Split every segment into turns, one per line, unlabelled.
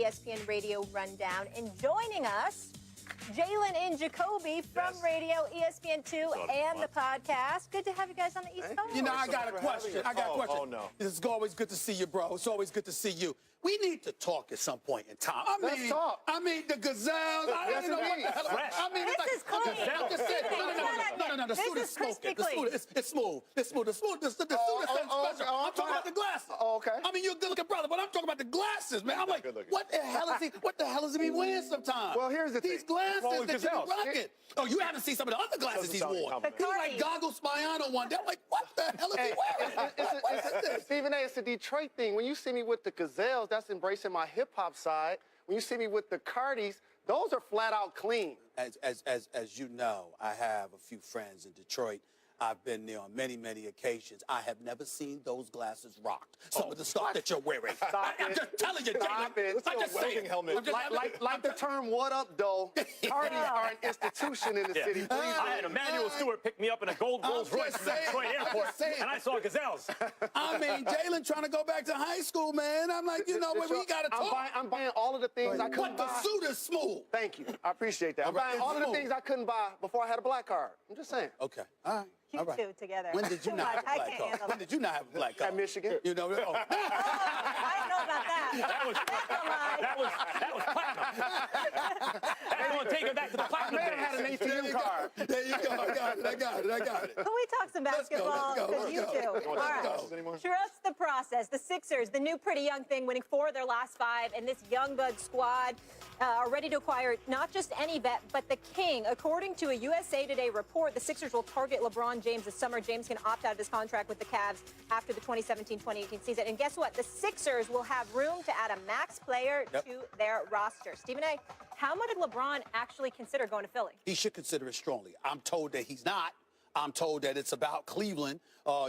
ESPN Radio Rundown. And joining us, Jalen and Jacoby from Radio, ESPN2, and the podcast. Good to have you guys on the East Coast.
You know, I got a question.
Oh, no.
It's always good to see you, bro. It's always good to see you. We need to talk at some point in time.
Let's talk.
I mean, the Gazelles.
Yes,
This is clean.
No. The suit is smoking. The suit is smooth. It's smooth. The suit is special. I'm talking about the glasses.
Oh, okay.
I mean, you're a good-looking brother, but I'm talking about the glasses, man. I'm like, what the hell is he? What the hell is he wearing sometimes?
Well, here's the thing.
These glasses that you rocking. Oh, you haven't seen some of the other glasses he's worn. He's like Goggles Spiano one. They're like, what the hell is he wearing? What is this?
Stephen A., it's a Detroit thing. When you see me with the Gazelles, that's embracing my hip-hop side. When you see me with the Cardis, those are flat out clean.
As you know, I have a few friends in Detroit. I've been there on many, many occasions. I have never seen those glasses rocked. Some of the stuff that you're wearing. I'm just telling you,
Stop
Jalen.
it.
I'm just saying.
Like the term "what up, though." Cardis are an institution in the city.
I had Emmanuel Stewart pick me up in a gold Rolls Royce from the Detroit airport, and I saw Gazelles.
I mean, Jalen trying to go back to high school, man. I'm like, you know what, we got to talk.
I'm buying all of the things I couldn't buy.
But the suit is smooth.
Thank you. I appreciate that. I'm buying all of the things I couldn't buy before I had a black card. I'm just saying.
Okay. All right.
You two together.
When did you not have a black card? When did you not have a black card?
At Michigan.
You know,
I don't know about that.
That was platinum. That's going to take it back to the platinum
I had an
days.
ATM card.
There you go. I got it.
Can we talk some basketball? Because you two. All right. Trust the process. The Sixers, the new pretty young thing, winning 4 of their last 5, and this young bud squad are ready to acquire not just any vet, but the king. According to a USA Today report, the Sixers will target LeBron James this summer. James can opt out of his contract with the Cavs after the 2017-2018 season. And guess what? The Sixers will have room to add a max player to their roster. Stephen A., how much did LeBron actually consider going to Philly?
He should consider it strongly. I'm told that he's not. I'm told that it's about Cleveland.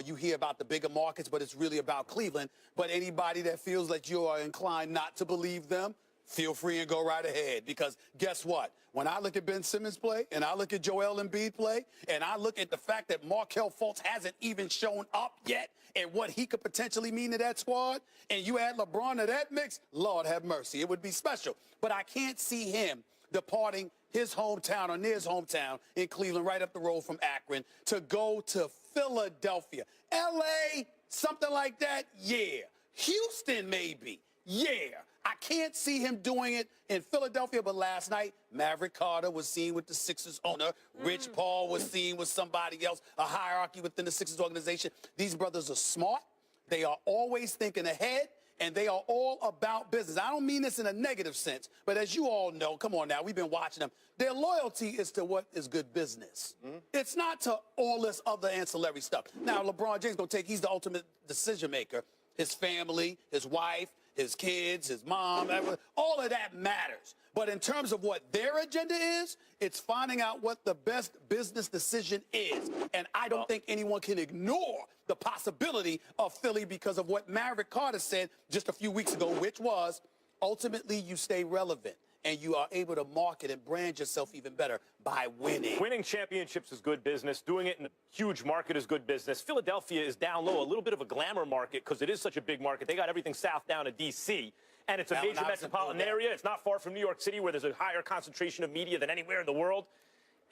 You hear about the bigger markets, but it's really about Cleveland. But anybody that feels that you are inclined not to believe them, feel free and go right ahead, because guess what? When I look at Ben Simmons play, and I look at Joel Embiid play, and I look at the fact that Markelle Fultz hasn't even shown up yet and what he could potentially mean to that squad, and you add LeBron to that mix, Lord have mercy. It would be special. But I can't see him departing his hometown or near his hometown in Cleveland, right up the road from Akron, to go to Philadelphia. L.A., something like that, yeah. Houston, maybe, yeah. I can't see him doing it in Philadelphia, but last night, Maverick Carter was seen with the Sixers owner. Rich Paul was seen with somebody else, a hierarchy within the Sixers organization. These brothers are smart. They are always thinking ahead, and they are all about business. I don't mean this in a negative sense, but as you all know, come on now, we've been watching them. Their loyalty is to what is good business. It's not to all this other ancillary stuff. Now, LeBron James he's the ultimate decision maker. His family, his wife, his kids, his mom, all of that matters. But in terms of what their agenda is, it's finding out what the best business decision is. And I don't think anyone can ignore the possibility of Philly because of what Maverick Carter said just a few weeks ago, which was ultimately you stay relevant and you are able to market and brand yourself even better by winning.
Winning championships is good business. Doing it in a huge market is good business. Philadelphia is down low, a little bit of a glamour market because it is such a big market. They got everything south down to D.C., and it's a major metropolitan area. It's not far from New York City, where there's a higher concentration of media than anywhere in the world.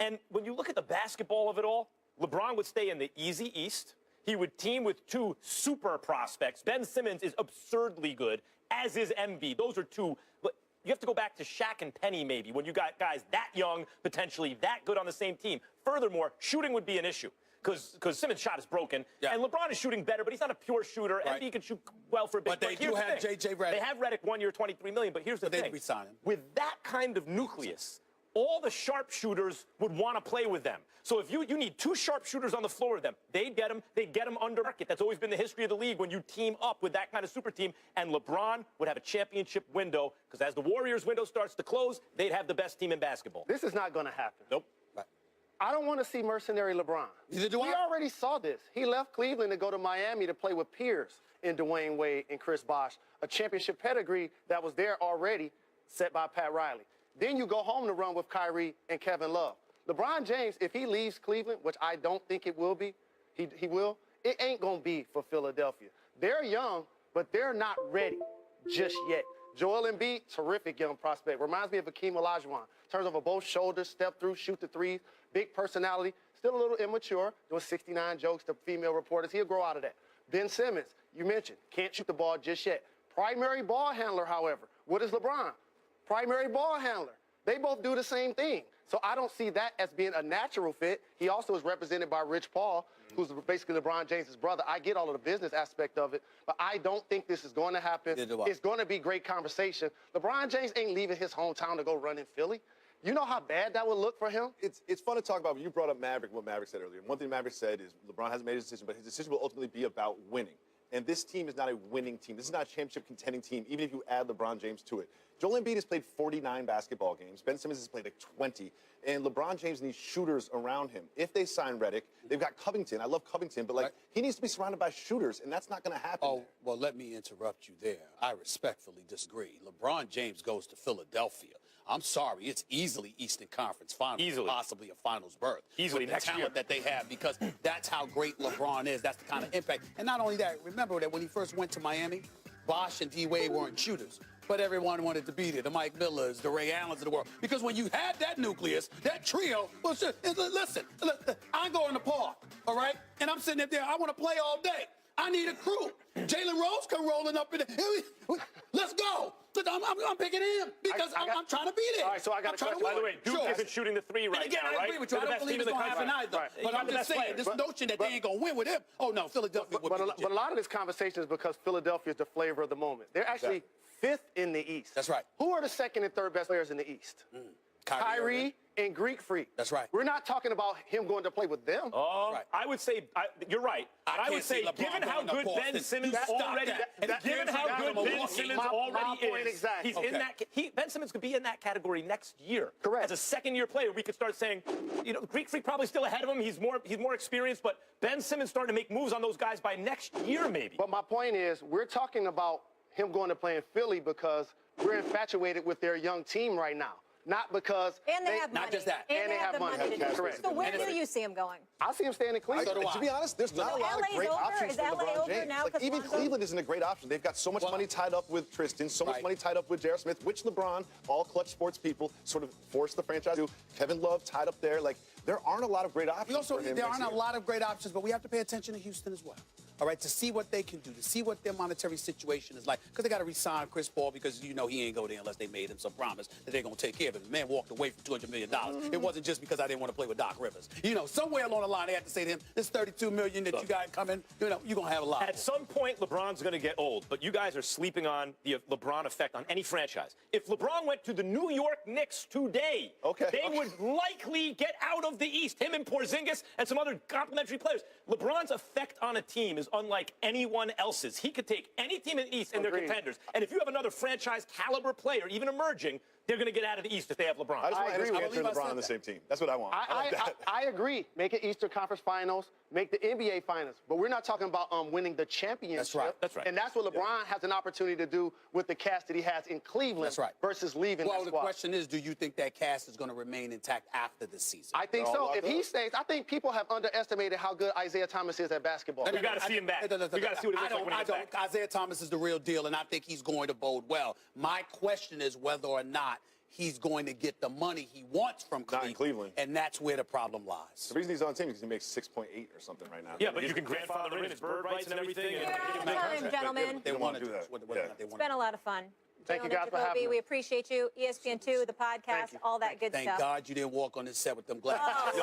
And when you look at the basketball of it all, LeBron would stay in the easy East. He would team with 2 super prospects. Ben Simmons is absurdly good, as is Embiid. Those are 2... You have to go back to Shaq and Penny, maybe, when you got guys that young, potentially that good on the same team. Furthermore, shooting would be an issue because Simmons' shot is broken. And LeBron is shooting better, but he's not a pure shooter. Right. Embiid can shoot well for a bit.
But they do have J.J. Redick.
They have Redick 1 year, $23 million, but here's the thing. With that kind of nucleus, all the sharpshooters would want to play with them. So if you need 2 sharpshooters on the floor with them, they'd get them under market. That's always been the history of the league when you team up with that kind of super team. And LeBron would have a championship window because as the Warriors' window starts to close, they'd have the best team in basketball.
This is not going to happen.
Nope.
I don't want to see mercenary LeBron.
Neither do I.
We already saw this. He left Cleveland to go to Miami to play with peers in Dwayne Wade and Chris Bosh, a championship pedigree that was there already set by Pat Riley. Then you go home to run with Kyrie and Kevin Love. LeBron James, if he leaves Cleveland, which I don't think it will be, he will, it ain't going to be for Philadelphia. They're young, but they're not ready just yet. Joel Embiid, terrific young prospect. Reminds me of Hakeem Olajuwon. In terms of a both shoulders, step through, shoot the threes, big personality, still a little immature, doing 69 jokes to female reporters. He'll grow out of that. Ben Simmons, you mentioned, can't shoot the ball just yet. Primary ball handler, however. What is LeBron? Primary ball handler. They both do the same thing. So I don't see that as being a natural fit. He also is represented by Rich Paul, who's basically LeBron James' brother. I get all of the business aspect of it, but I don't think this is going to happen. It's going to be great conversation. LeBron James ain't leaving his hometown to go run in Philly. You know how bad that would look for him?
It's fun to talk about. You brought up Maverick, what Maverick said earlier. One thing Maverick said is LeBron hasn't made his decision, but his decision will ultimately be about winning. And this team is not a winning team. This is not a championship contending team, even if you add LeBron James to it. Joel Embiid has played 49 basketball games. Ben Simmons has played like 20. And LeBron James needs shooters around him. If they sign Redick, they've got Covington. I love Covington, but like he needs to be surrounded by shooters, and that's not going to happen.
Oh, well, let me interrupt you there. I respectfully disagree. LeBron James goes to Philadelphia. I'm sorry, it's easily Eastern Conference Finals, possibly a Finals berth.
Easily
with the talent that they have, because that's how great LeBron is. That's the kind of impact. And not only that, remember that when he first went to Miami, Bosh and D-Wade weren't shooters, but everyone wanted to be there, the Mike Millers, the Ray Allens of the world. Because when you had that nucleus, that trio, well, listen, I go in the park, all right? And I'm sitting up there, I want to play all day. I need a crew. Jalen Rose come rolling up in there. Let's go. I'm picking him because I'm trying to beat it.
All right, so I got a question.
By the way, Duke isn't shooting the three right
and again,
now,
I agree with you. I don't believe it's going to happen either. But I'm just saying, this notion that they ain't going to win with him, oh, no, Philadelphia would be legit.
But a lot of this conversation is because Philadelphia is the flavor of the moment. They're actually fifth in the East.
That's right.
Who are the second and third best players in the East? Kyrie and Greek Freak.
That's right.
We're not talking about him going to play with them.
Oh, right. I would say you're right. I would say, given how good Ben Simmons already, given how good Ben Simmons already is, he's in that. Ben Simmons could be in that category next year.
Correct.
As a second-year player, we could start saying, you know, Greek Freak probably still ahead of him. He's more experienced, but Ben Simmons starting to make moves on those guys by next year, maybe.
But my point is, we're talking about him going to play in Philly because we're infatuated with their young team right now. Not because
and they have money.
Not just that.
And they have the money to do it.
Correct.
So where do you see him going?
I see him staying in Cleveland.
To be honest, there's not a lot of great options for LeBron James.
Now
like, even Cleveland isn't a great option. They've got so much money tied up with Tristan, so much money tied up with J.R. Smith, which LeBron, all clutch sports people, sort of forced the franchise to. Kevin Love tied up there. Like, there aren't a lot of great options for him.
There aren't a lot of great options, but we have to pay attention to Houston as well. All right, to see what they can do, to see what their monetary situation is like. Because they got to re-sign Chris Paul because, you know, he ain't go there unless they made him some promise that they're going to take care of him. The man walked away from $200 million. It wasn't just because I didn't want to play with Doc Rivers. You know, somewhere along the line, they had to say to him, this $32 million that you got coming, you know, you're going to have a lot.
At some point, LeBron's going to get old, but you guys are sleeping on the LeBron effect on any franchise. If LeBron went to the New York Knicks today, they would likely get out of the East. Him and Porzingis and some other complimentary players. LeBron's effect on a team is unlike anyone else's. He could take any team in the East and they're contenders. And if you have another franchise caliber player, even emerging, they're going to get out of the East if they have LeBron.
I just want to answer LeBron on the same team. That's what I want.
I agree. Make it Eastern Conference Finals. Make the NBA Finals. But we're not talking about winning the championship.
That's right.
That's right.
And that's what LeBron has an opportunity to do with the cast that he has in Cleveland versus leaving that squad.
Well, the question is, do you think that cast is going to remain intact after the season?
I think so. If he stays, I think people have underestimated how good Isaiah Thomas is at basketball.
We got to see him back. We got to see what he looks like when he gets back.
Isaiah Thomas is the real deal, and I think he's going to bode well. My question is whether or not he's going to get the money he wants from Cleveland.
Not in Cleveland.
And that's where the problem lies.
The reason he's on the team is because he makes 6.8 or something right now.
Yeah, but you can grandfather in his bird rights and everything.
Time, gentlemen.
They want to do that.
It's been a lot of fun.
Thank you guys for having me.
We appreciate you. ESPN2, the podcast, all that good stuff.
Thank God you didn't walk on this set with them glasses.